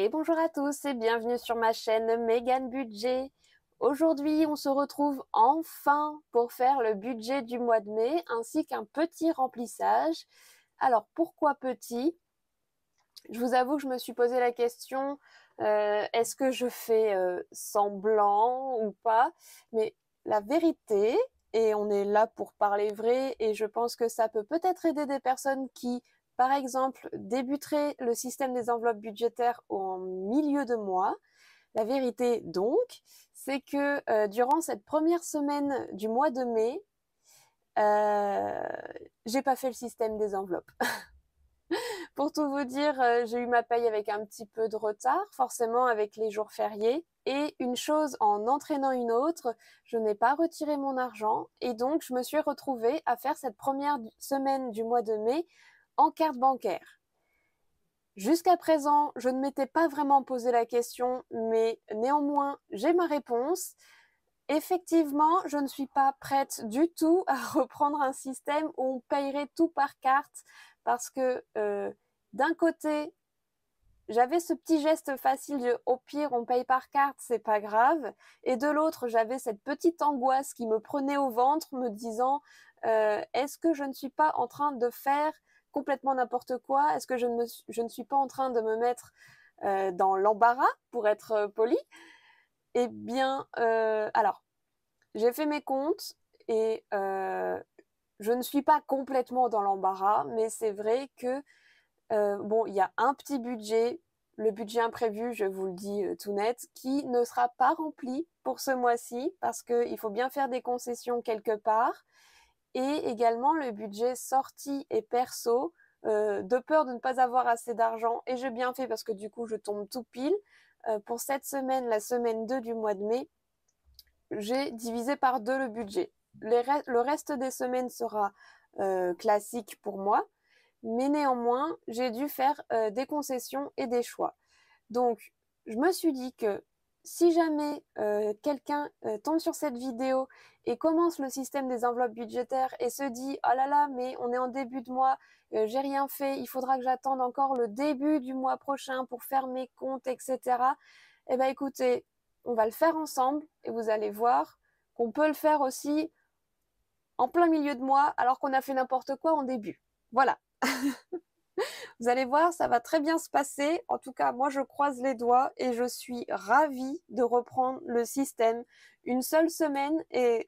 Et bonjour à tous et bienvenue sur ma chaîne Megan Budget. Aujourd'hui, on se retrouve enfin pour faire le budget du mois de mai ainsi qu'un petit remplissage. Alors, pourquoi petit? Je vous avoue que je me suis posé la question, est-ce que je fais semblant ou pas? Mais la vérité, et on est là pour parler vrai, et je pense que ça peut peut-être aider des personnes qui, par exemple, débuteraient le système des enveloppes budgétaires en milieu de mois. La vérité, donc, c'est que durant cette première semaine du mois de mai, euh, j'ai pas fait le système des enveloppes. Pour tout vous dire, j'ai eu ma paye avec un petit peu de retard, forcément avec les jours fériés. Et une chose en entraînant une autre, je n'ai pas retiré mon argent et donc je me suis retrouvée à faire cette première semaine du mois de mai en carte bancaire. Jusqu'à présent, je ne m'étais pas vraiment posé la question, mais néanmoins, j'ai ma réponse. Effectivement, je ne suis pas prête du tout à reprendre un système où on payerait tout par carte parce que d'un côté, j'avais ce petit geste facile de au pire on paye par carte, c'est pas grave, et de l'autre j'avais cette petite angoisse qui me prenait au ventre me disant est-ce que je ne suis pas en train de faire complètement n'importe quoi? Est-ce que je ne suis pas en train de me mettre dans l'embarras pour être poli? Eh bien, alors j'ai fait mes comptes et je ne suis pas complètement dans l'embarras, mais c'est vrai que bon, il y a un petit budget, le budget imprévu, je vous le dis tout net, qui ne sera pas rempli pour ce mois-ci parce qu'il faut bien faire des concessions quelque part. Et également le budget sortie et perso, de peur de ne pas avoir assez d'argent. Et j'ai bien fait parce que du coup, je tombe tout pile. Pour cette semaine, la semaine 2 du mois de mai, j'ai divisé par deux le budget. Le reste des semaines sera classique pour moi. Mais néanmoins, j'ai dû faire des concessions et des choix. Donc, je me suis dit que si jamais quelqu'un tombe sur cette vidéo et commence le système des enveloppes budgétaires et se dit oh là là, mais on est en début de mois, j'ai rien fait, il faudra que j'attende encore le début du mois prochain pour faire mes comptes, etc. Eh bien, écoutez, on va le faire ensemble et vous allez voir qu'on peut le faire aussi en plein milieu de mois alors qu'on a fait n'importe quoi en début. Voilà. Vous allez voir, ça va très bien se passer. En tout cas, moi, je croise les doigts et je suis ravie de reprendre le système. Une seule semaine et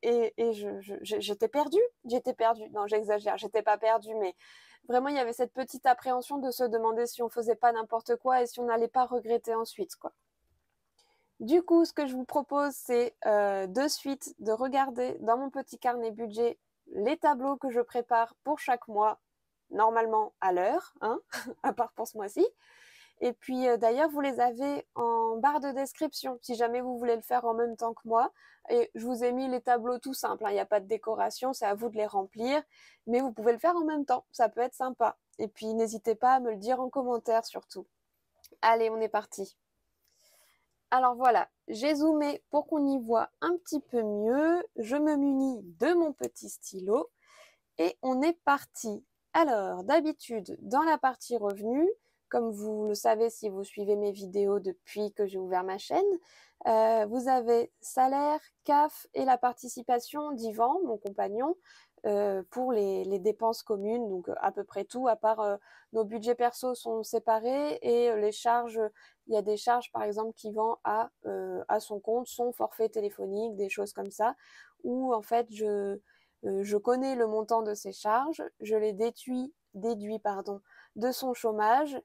j'étais perdue. J'étais perdue. Non, j'exagère. J'étais pas perdue, mais vraiment, il y avait cette petite appréhension de se demander si on faisait pas n'importe quoi et si on n'allait pas regretter ensuite, quoi. Du coup, ce que je vous propose, c'est de suite de regarder dans mon petit carnet budget les tableaux que je prépare pour chaque mois, normalement à l'heure, hein, à part pour ce mois-ci. Et puis d'ailleurs, vous les avez en barre de description si jamais vous voulez le faire en même temps que moi. Et je vous ai mis les tableaux tout simples, hein, il n'y a pas de décoration, c'est à vous de les remplir, mais vous pouvez le faire en même temps, ça peut être sympa. Et puis n'hésitez pas à me le dire en commentaire surtout. Allez, on est parti. Alors voilà, j'ai zoomé pour qu'on y voit un petit peu mieux. Je me munis de mon petit stylo et on est parti. Alors, d'habitude, dans la partie revenus, comme vous le savez si vous suivez mes vidéos depuis que j'ai ouvert ma chaîne, vous avez salaire, CAF et la participation d'Yvan, mon compagnon, pour les dépenses communes, donc à peu près tout, à part nos budgets perso sont séparés et les charges, il y a des charges par exemple qui vont à son compte, son forfait téléphonique, des choses comme ça, où en fait je connais le montant de ces charges, je les déduis pardon, de son chômage,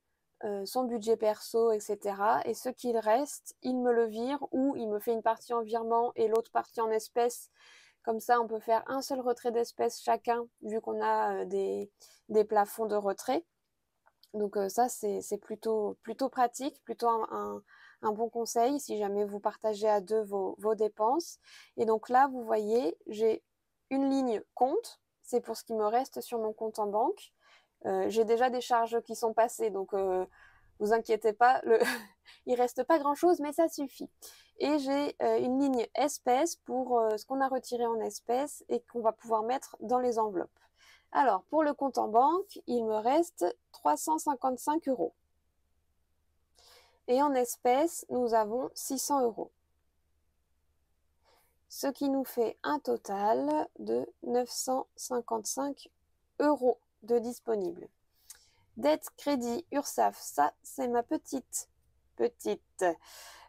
son budget perso, etc. Et ce qu'il reste, il me le vire ou il me fait une partie en virement et l'autre partie en espèces. Comme ça, on peut faire un seul retrait d'espèces chacun, vu qu'on a des plafonds de retrait. Donc ça, c'est plutôt pratique, plutôt un bon conseil si jamais vous partagez à deux vos dépenses. Et donc là, vous voyez, j'ai une ligne compte, c'est pour ce qui me reste sur mon compte en banque. J'ai déjà des charges qui sont passées, donc vous inquiétez pas, il reste pas grand-chose, mais ça suffit. Et j'ai une ligne espèces pour ce qu'on a retiré en espèces et qu'on va pouvoir mettre dans les enveloppes. Alors, pour le compte en banque, il me reste 355 euros. Et en espèces, nous avons 600 €. Ce qui nous fait un total de 955 € de disponible. Dette, crédit, URSSAF, ça c'est ma petite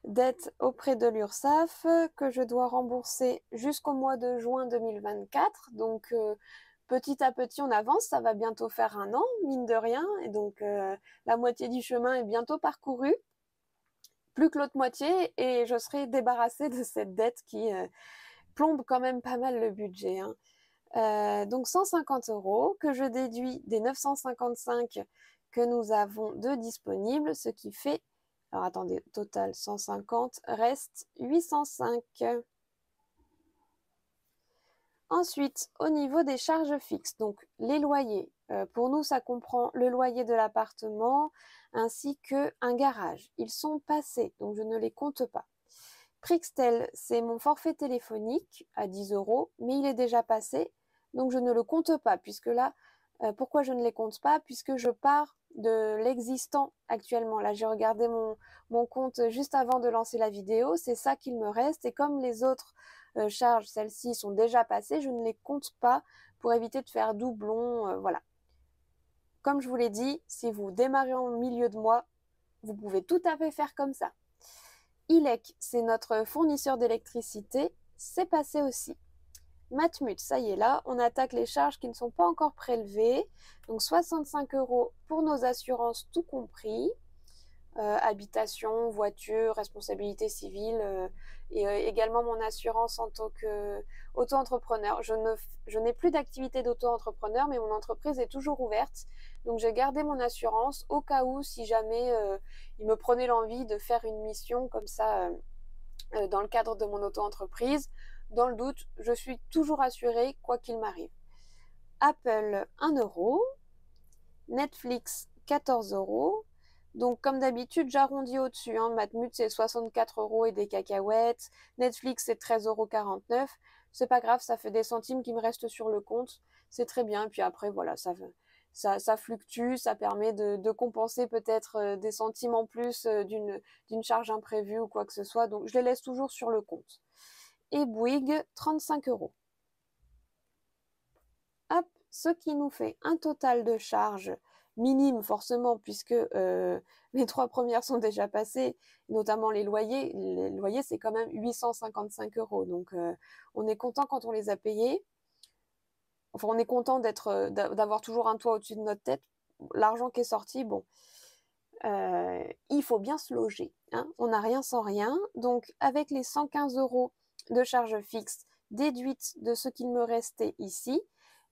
dette auprès de l'URSSAF que je dois rembourser jusqu'au mois de juin 2024. Donc petit à petit on avance, ça va bientôt faire 1 an, mine de rien, et donc la moitié du chemin est bientôt parcouru. Plus que l'autre moitié et je serai débarrassée de cette dette qui plombe quand même pas mal le budget, hein. Donc 150 € que je déduis des 955 que nous avons de disponibles, ce qui fait, alors attendez, total 150, reste 805. Ensuite, au niveau des charges fixes, donc les loyers, pour nous ça comprend le loyer de l'appartement ainsi qu'un garage. Ils sont passés, donc je ne les compte pas. Prixtel, c'est mon forfait téléphonique à 10 €, mais il est déjà passé, donc je ne le compte pas, puisque là, pourquoi je ne les compte pas? Puisque je pars de l'existant actuellement. Là, j'ai regardé mon compte juste avant de lancer la vidéo, c'est ça qu'il me reste, et comme les autres charges, celles-ci, sont déjà passées, je ne les compte pas pour éviter de faire doublon, voilà. Comme je vous l'ai dit, si vous démarrez en milieu de mois, vous pouvez tout à fait faire comme ça. ILEC, c'est notre fournisseur d'électricité, c'est passé aussi. Matmut, ça y est, là, on attaque les charges qui ne sont pas encore prélevées. Donc 65 € pour nos assurances, tout compris. Habitation, voiture, responsabilité civile et également mon assurance en tant qu'auto-entrepreneur. Je n'ai plus d'activité d'auto-entrepreneur, mais mon entreprise est toujours ouverte. Donc j'ai gardé mon assurance au cas où, si jamais il me prenait l'envie de faire une mission comme ça dans le cadre de mon auto-entreprise. Dans le doute, je suis toujours assurée quoi qu'il m'arrive. Apple, 1 €. Netflix, 14 €. Donc comme d'habitude, j'arrondis au-dessus, hein. Matmut, c'est 64 € et des cacahuètes. Netflix, c'est 13,49 €. C'est pas grave, ça fait des centimes qui me restent sur le compte. C'est très bien. Et puis après, voilà, ça fluctue, ça permet de compenser peut-être des centimes en plus d'une charge imprévue ou quoi que ce soit. Donc je les laisse toujours sur le compte. Et Bouygues, 35 €. Hop, ce qui nous fait un total de charges minime forcément, puisque les 3 premières sont déjà passées, notamment les loyers. Les loyers, c'est quand même 855 €. Donc on est content quand on les a payés. Enfin, on est content d'avoir toujours un toit au-dessus de notre tête. L'argent qui est sorti, bon, il faut bien se loger, hein. On n'a rien sans rien. Donc avec les 115 € de charges fixes déduites de ce qu'il me restait ici,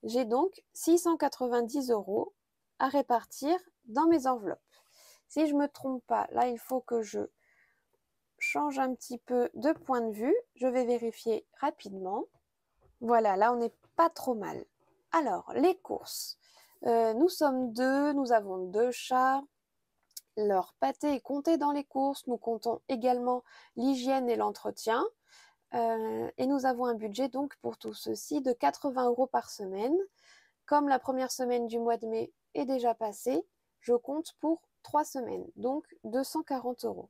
j'ai donc 690 € à répartir dans mes enveloppes. Si je ne me trompe pas, là il faut que je change un petit peu de point de vue. Je vais vérifier rapidement. Voilà, là on n'est pas trop mal. Alors, les courses. Nous sommes deux, nous avons 2 chats. Leur pâté est compté dans les courses. Nous comptons également l'hygiène et l'entretien. Et nous avons un budget donc pour tout ceci de 80 € par semaine. Comme la première semaine du mois de mai est déjà passée, je compte pour 3 semaines, donc 240 €.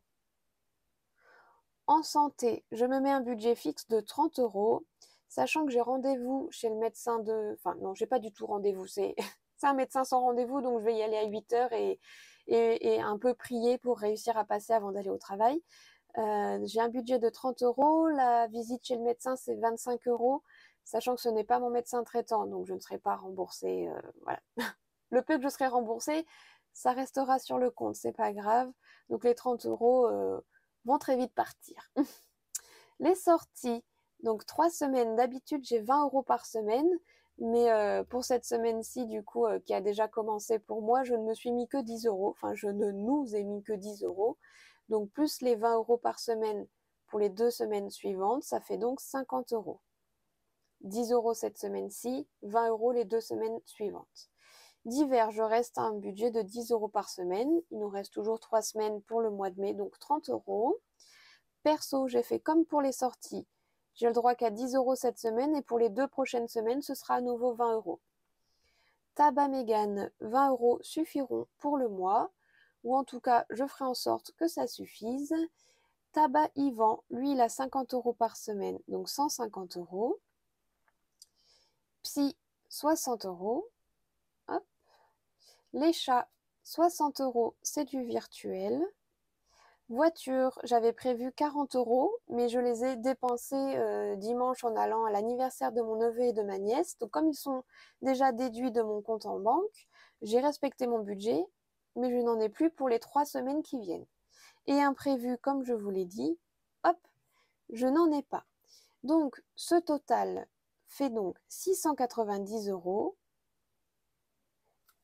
En santé, je me mets un budget fixe de 30 €, sachant que j'ai rendez-vous chez le médecin Enfin non, j'ai pas du tout rendez-vous, c'est un médecin sans rendez-vous, donc je vais y aller à 8 h et un peu prier pour réussir à passer avant d'aller au travail. J'ai un budget de 30 €, la visite chez le médecin c'est 25 €, sachant que ce n'est pas mon médecin traitant, donc je ne serai pas remboursée, voilà. Le peu que je serai remboursée, ça restera sur le compte, c'est pas grave. Donc les 30 € vont très vite partir. Les sorties, donc 3 semaines, d'habitude j'ai 20 € par semaine, mais pour cette semaine-ci, du coup, qui a déjà commencé pour moi, je ne me suis mis que 10 €, enfin je ne nous ai mis que 10 €. Donc plus les 20 € par semaine pour les 2 semaines suivantes, ça fait donc 50 €. 10 € cette semaine-ci, 20 € les 2 semaines suivantes. D'hiver, je reste à un budget de 10 € par semaine. Il nous reste toujours 3 semaines pour le mois de mai, donc 30 €. Perso, j'ai fait comme pour les sorties. J'ai le droit qu'à 10 € cette semaine et pour les 2 prochaines semaines, ce sera à nouveau 20 €. Tabac Mégane, 20 € suffiront pour le mois. ou en tout cas, je ferai en sorte que ça suffise. Tabac Yvan, lui, il a 50 € par semaine, donc 150 €. Psy, 60 €. Hop. Les chats, 60 €, c'est du virtuel. Voiture, j'avais prévu 40 €, mais je les ai dépensés dimanche en allant à l'anniversaire de mon neveu et de ma nièce. Donc comme ils sont déjà déduits de mon compte en banque, j'ai respecté mon budget, mais je n'en ai plus pour les 3 semaines qui viennent. Et imprévu, comme je vous l'ai dit, hop, je n'en ai pas. Donc ce total fait donc 690 €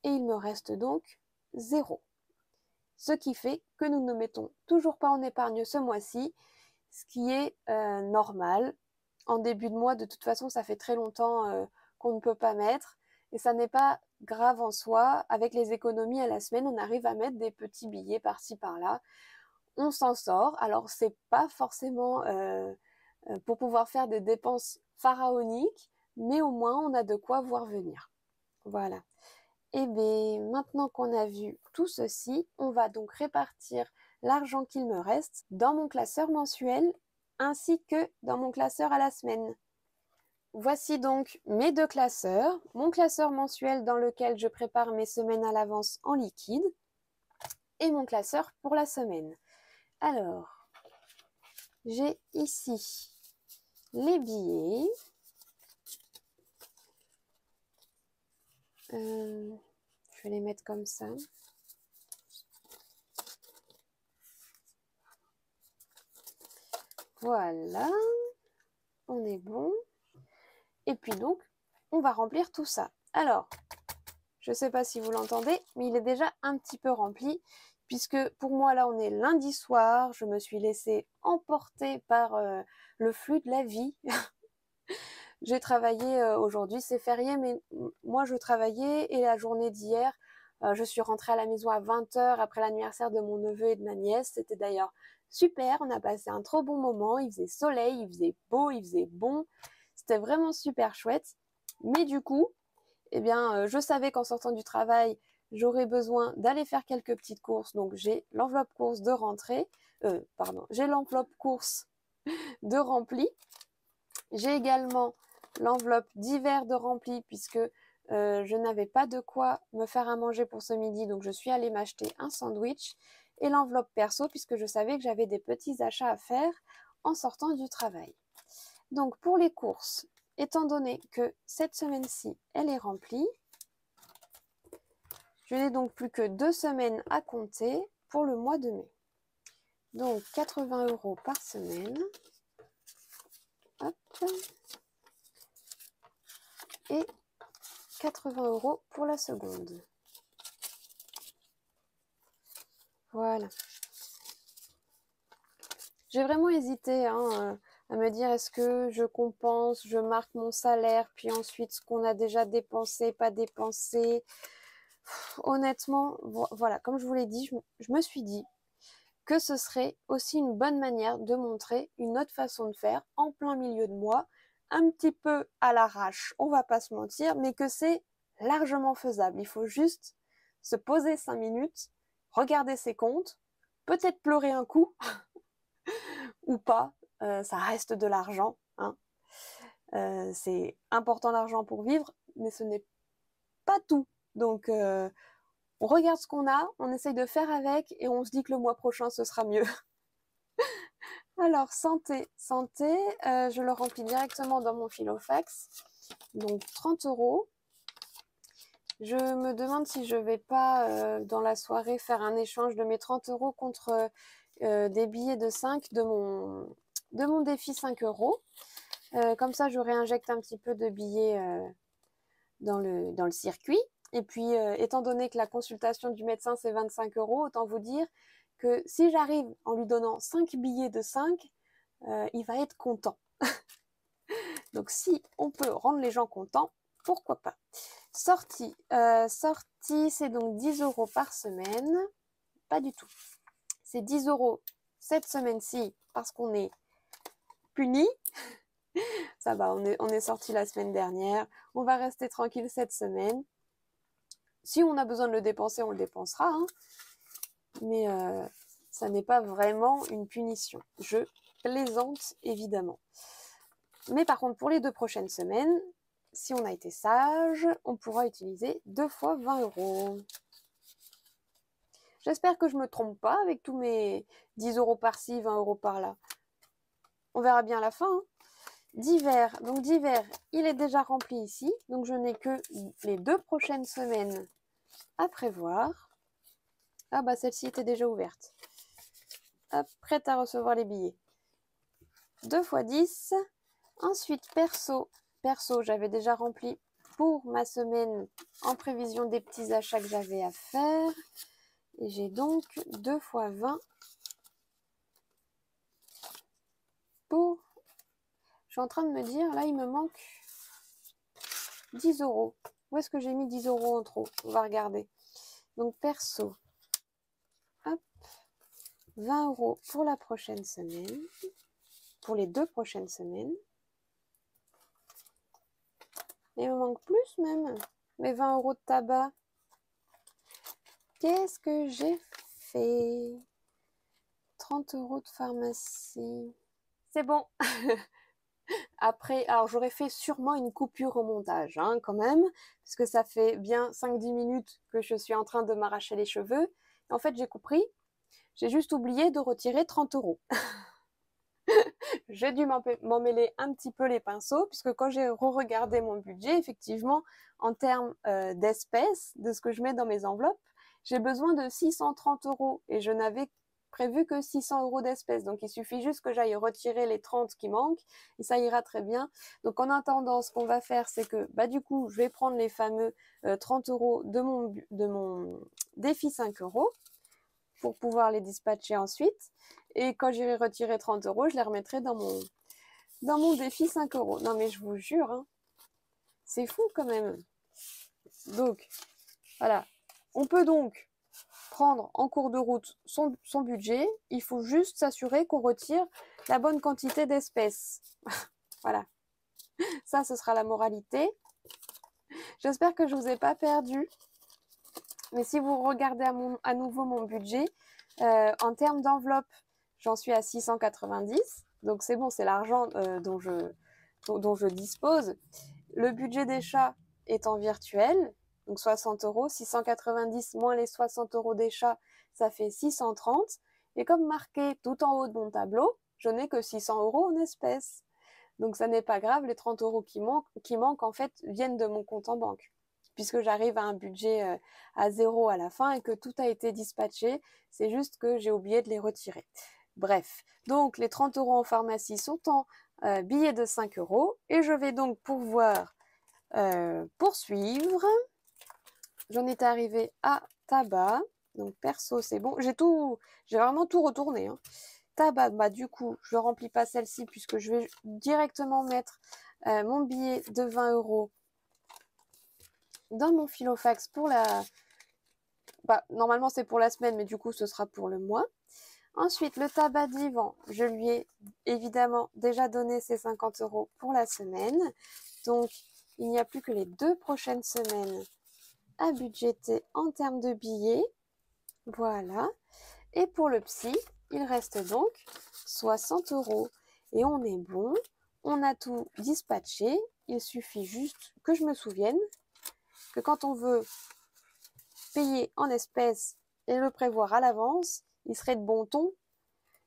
et il me reste donc 0. Ce qui fait que nous ne mettons toujours pas en épargne ce mois-ci, ce qui est normal. En début de mois, de toute façon, ça fait très longtemps qu'on ne peut pas mettre. Et ça n'est pas grave en soi. Avec les économies à la semaine, on arrive à mettre des petits billets par-ci, par-là. On s'en sort. Alors, c'est pas forcément pour pouvoir faire des dépenses pharaoniques, mais au moins, on a de quoi voir venir. Voilà. Et bien, maintenant qu'on a vu tout ceci, on va donc répartir l'argent qu'il me reste dans mon classeur mensuel ainsi que dans mon classeur à la semaine. Voici donc mes deux classeurs, mon classeur mensuel dans lequel je prépare mes semaines à l'avance en liquide et mon classeur pour la semaine. Alors, j'ai ici les billets. Je vais les mettre comme ça. Voilà, on est bon. Et puis donc, on va remplir tout ça. Alors, je ne sais pas si vous l'entendez, mais il est déjà un petit peu rempli, puisque pour moi, là, on est lundi soir. Je me suis laissée emporter par le flux de la vie. J'ai travaillé aujourd'hui, c'est férié, mais moi, je travaillais et la journée d'hier, je suis rentrée à la maison à 20 h après l'anniversaire de mon neveu et de ma nièce. C'était d'ailleurs super, on a passé un trop bon moment. Il faisait soleil, il faisait beau, il faisait bon. C'était vraiment super chouette. Mais du coup, eh bien, je savais qu'en sortant du travail, j'aurais besoin d'aller faire quelques petites courses. Donc, j'ai l'enveloppe course de rentrée. J'ai l'enveloppe course de rempli. J'ai également l'enveloppe d'hiver de rempli puisque je n'avais pas de quoi me faire à manger pour ce midi. Donc, je suis allée m'acheter un sandwich. Et l'enveloppe perso puisque je savais que j'avais des petits achats à faire en sortant du travail. Donc, pour les courses, étant donné que cette semaine-ci, elle est remplie, je n'ai donc plus que 2 semaines à compter pour le mois de mai. Donc, 80 € par semaine. Hop. Et 80 € pour la seconde. Voilà. J'ai vraiment hésité à me dire est-ce que je compense, je marque mon salaire, puis ensuite ce qu'on a déjà dépensé, pas dépensé. Honnêtement, voilà, comme je vous l'ai dit, je me suis dit que ce serait aussi une bonne manière de montrer une autre façon de faire en plein milieu de mois, un petit peu à l'arrache, on va pas se mentir, mais que c'est largement faisable. Il faut juste se poser 5 minutes, regarder ses comptes, peut-être pleurer un coup, ou pas, ça reste de l'argent. Hein. C'est important l'argent pour vivre, mais ce n'est pas tout. Donc, on regarde ce qu'on a, on essaye de faire avec et on se dit que le mois prochain, ce sera mieux. Alors, santé, je le remplis directement dans mon Filofax. Donc, 30 €. Je me demande si je ne vais pas, dans la soirée, faire un échange de mes 30 € contre des billets de 5 de mon défi 5 €. Comme ça, je réinjecte un petit peu de billets dans le circuit. Et puis, étant donné que la consultation du médecin, c'est 25 €, autant vous dire que si j'arrive en lui donnant 5 billets de 5, il va être content. Donc, si on peut rendre les gens contents, pourquoi pas. Sortie, c'est donc 10 € par semaine. Pas du tout. C'est 10 € cette semaine-ci parce qu'on est puni. Ça va, on est sorti la semaine dernière. On va rester tranquille cette semaine. Si on a besoin de le dépenser, on le dépensera. Hein. mais ça n'est pas vraiment une punition. Je plaisante évidemment. Mais par contre, pour les 2 prochaines semaines, si on a été sage, on pourra utiliser 2 fois 20 €. J'espère que je ne me trompe pas avec tous mes 10 € par-ci, 20 € par-là. On verra bien à la fin. Hein. Divers, donc divers, il est déjà rempli ici. Donc je n'ai que les 2 prochaines semaines à prévoir. Ah bah celle-ci était déjà ouverte. Hop, prête à recevoir les billets. 2 fois 10. Ensuite, perso. Perso, j'avais déjà rempli pour ma semaine en prévision des petits achats que j'avais à faire. Et j'ai donc 2 fois 20 pour... Je suis en train de me dire, là, il me manque 10 €. Où est-ce que j'ai mis 10 € en trop? On va regarder. Donc, perso. Hop. 20 € pour la prochaine semaine. Pour les 2 prochaines semaines. Et il me manque plus même. Mes 20 € de tabac. Qu'est-ce que j'ai fait? 30 € de pharmacie. C'est bon. Après, alors j'aurais fait sûrement une coupure au montage, hein, quand même, parce que ça fait bien 5-10 minutes que je suis en train de m'arracher les cheveux. En fait, j'ai compris, j'ai juste oublié de retirer 30 €. J'ai dû m'emmêler un petit peu les pinceaux, puisque quand j'ai re-regardé mon budget, effectivement, en termes d'espèces, de ce que je mets dans mes enveloppes, j'ai besoin de 630 €, et je n'avais prévu que 600 € d'espèces. Donc il suffit juste que j'aille retirer les 30 qui manquent et ça ira très bien. Donc en attendant, ce qu'on va faire, c'est que du coup, je vais prendre les fameux 30 € de mon défi 5 € pour pouvoir les dispatcher ensuite. Et quand j'irai retirer 30 €, je les remettrai dans mon défi 5 €. Non mais je vous jure, hein, c'est fou quand même. Donc voilà, on peut donc prendre en cours de route son budget, il faut juste s'assurer qu'on retire la bonne quantité d'espèces. Voilà, ça ce sera la moralité. J'espère que je ne vous ai pas perdu, mais si vous regardez à nouveau mon budget, en termes d'enveloppe, j'en suis à 690, donc c'est bon, c'est l'argent dont je dispose. Le budget des chats est en virtuel, donc 60 €, 690 moins les 60 € des chats, ça fait 630. Et comme marqué tout en haut de mon tableau, je n'ai que 600 € en espèces. Donc ça n'est pas grave, les 30 € qui manquent en fait viennent de mon compte en banque. Puisque j'arrive à un budget à 0 à la fin et que tout a été dispatché, c'est juste que j'ai oublié de les retirer. Bref, donc les 30 € en pharmacie sont en billets de 5 € et je vais donc pouvoir poursuivre. J'en étais arrivée à tabac, donc perso c'est bon, j'ai vraiment tout retourné. Hein. Tabac, du coup je ne remplis pas celle-ci puisque je vais directement mettre mon billet de 20 € dans mon filofax pour la... normalement c'est pour la semaine, mais du coup ce sera pour le mois. Ensuite, le tabac d'Yvan, je lui ai évidemment déjà donné ses 50 € pour la semaine. Donc, il n'y a plus que les 2 prochaines semaines à budgéter en termes de billets. Voilà. Et pour le psy, il reste donc 60 €. Et on est bon. On a tout dispatché. Il suffit juste que je me souvienne que quand on veut payer en espèces et le prévoir à l'avance, il serait de bon ton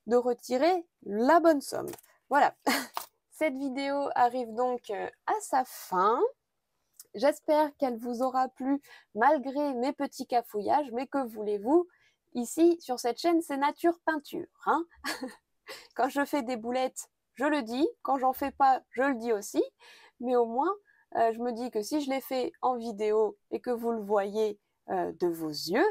de retirer la bonne somme. Voilà. Cette vidéo arrive donc à sa fin. J'espère qu'elle vous aura plu malgré mes petits cafouillages, mais que voulez-vous? Ici, sur cette chaîne, c'est nature peinture. Hein. Quand je fais des boulettes, je le dis. Quand j'en fais pas, je le dis aussi. Mais au moins, je me dis que si je les fais en vidéo et que vous le voyez de vos yeux,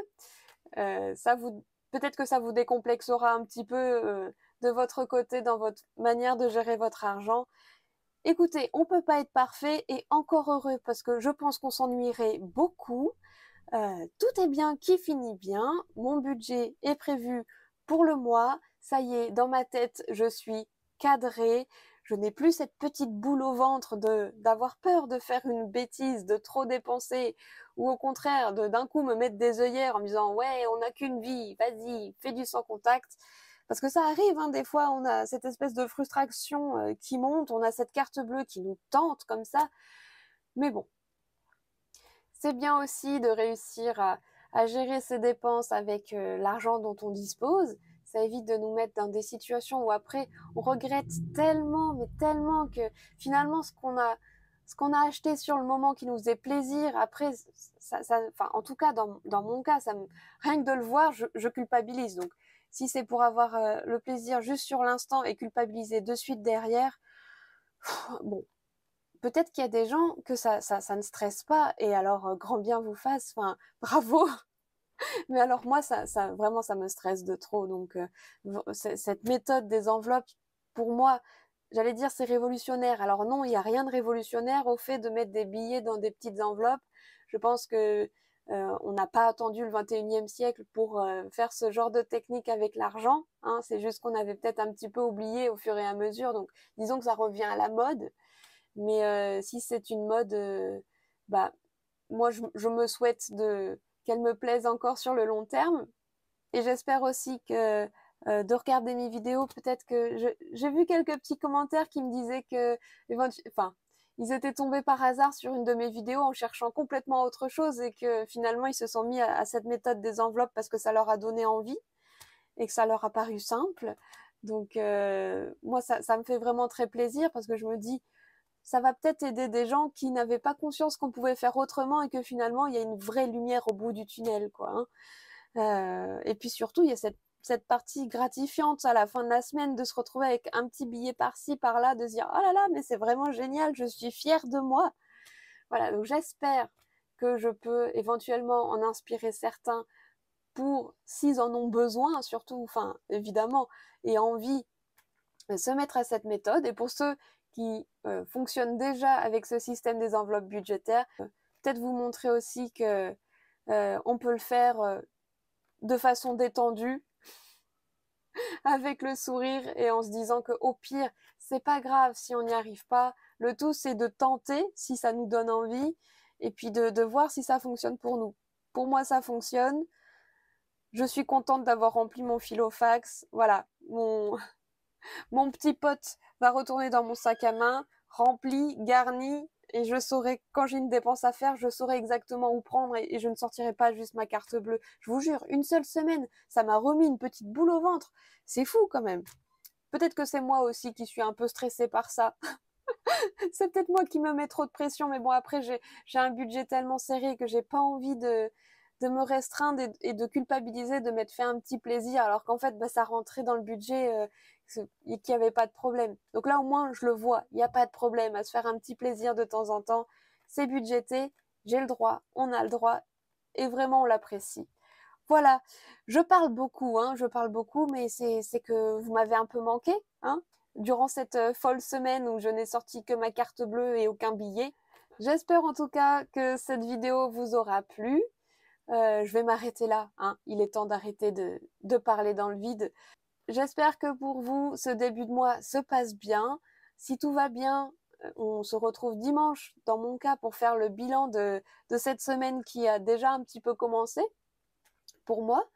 peut-être que ça vous décomplexera un petit peu de votre côté dans votre manière de gérer votre argent. Écoutez, on ne peut pas être parfait et encore heureux parce que je pense qu'on s'ennuierait beaucoup. Tout est bien qui finit bien. Mon budget est prévu pour le mois. Ça y est, dans ma tête, je suis cadrée. Je n'ai plus cette petite boule au ventre d'avoir peur de faire une bêtise, de trop dépenser, ou au contraire, d'un coup me mettre des œillères en me disant ouais, on n'a qu'une vie, vas-y, fais du sans contact. Parce que ça arrive, hein, des fois, on a cette espèce de frustration qui monte, on a cette carte bleue qui nous tente comme ça. Mais bon, c'est bien aussi de réussir à gérer ses dépenses avec l'argent dont on dispose. Ça évite de nous mettre dans des situations où après on regrette tellement, mais tellement que finalement ce qu'on a acheté sur le moment qui nous faisait plaisir, après, enfin, en tout cas dans mon cas, rien que de le voir, je culpabilise. Donc si c'est pour avoir le plaisir juste sur l'instant et culpabiliser de suite derrière, bon, peut-être qu'il y a des gens que ça ne stresse pas et alors grand bien vous fasse, enfin bravo. Mais alors moi vraiment ça me stresse de trop. Donc cette méthode des enveloppes, pour moi, j'allais dire c'est révolutionnaire. Alors non, il n'y a rien de révolutionnaire au fait de mettre des billets dans des petites enveloppes. Je pense que on n'a pas attendu le 21e siècle pour faire ce genre de technique avec l'argent, hein. C'est juste qu'on avait peut-être un petit peu oublié au fur et à mesure. Donc disons que ça revient à la mode. Mais si c'est une mode, bah, moi, je me souhaite qu'elle me plaise encore sur le long terme. Et j'espère aussi que de regarder mes vidéos, peut-être que j'ai vu quelques petits commentaires qui me disaient que, enfin, ils étaient tombés par hasard sur une de mes vidéos en cherchant complètement autre chose et que finalement ils se sont mis à cette méthode des enveloppes parce que ça leur a donné envie et que ça leur a paru simple. Donc moi, ça me fait vraiment très plaisir parce que je me dis, ça va peut-être aider des gens qui n'avaient pas conscience qu'on pouvait faire autrement et que finalement il y a une vraie lumière au bout du tunnel, quoi, hein. Et puis surtout, il y a cette partie gratifiante à la fin de la semaine de se retrouver avec un petit billet par-ci, par-là, de se dire oh là là, mais c'est vraiment génial, je suis fière de moi. Voilà, donc j'espère que je peux éventuellement en inspirer certains pour, s'ils en ont besoin, surtout, enfin, évidemment, et envie se mettre à cette méthode. Et pour ceux qui fonctionnent déjà avec ce système des enveloppes budgétaires, peut-être vous montrer aussi que on peut le faire de façon détendue, avec le sourire et en se disant que au pire, c'est pas grave si on n'y arrive pas. Le tout, c'est de tenter si ça nous donne envie et puis de voir si ça fonctionne pour nous. Pour moi, ça fonctionne. Je suis contente d'avoir rempli mon filofax. Voilà, mon petit pote va retourner dans mon sac à main, rempli, garni, et je saurai, quand j'ai une dépense à faire, je saurai exactement où prendre et je ne sortirai pas juste ma carte bleue. Je vous jure, une seule semaine, ça m'a remis une petite boule au ventre. C'est fou quand même. Peut-être que c'est moi aussi qui suis un peu stressée par ça. C'est peut-être moi qui me mets trop de pression, mais bon, après, j'ai un budget tellement serré que j'ai pas envie de me restreindre et de culpabiliser de m'être fait un petit plaisir, alors qu'en fait, bah, ça rentrait dans le budget et qu'il n'y avait pas de problème. Donc là, au moins, je le vois, il n'y a pas de problème à se faire un petit plaisir de temps en temps. C'est budgété, j'ai le droit, on a le droit, et vraiment, on l'apprécie. Voilà, je parle beaucoup, hein, je parle beaucoup, mais c'est que vous m'avez un peu manqué, hein, durant cette folle semaine où je n'ai sorti que ma carte bleue et aucun billet. J'espère en tout cas que cette vidéo vous aura plu. Je vais m'arrêter là, hein. Il est temps d'arrêter de parler dans le vide. J'espère que pour vous, ce début de mois se passe bien. Si tout va bien, on se retrouve dimanche, dans mon cas, pour faire le bilan de cette semaine qui a déjà un petit peu commencé pour moi.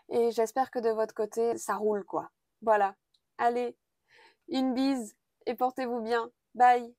Et j'espère que de votre côté, ça roule, quoi. Voilà. Allez, une bise et portez-vous bien. Bye!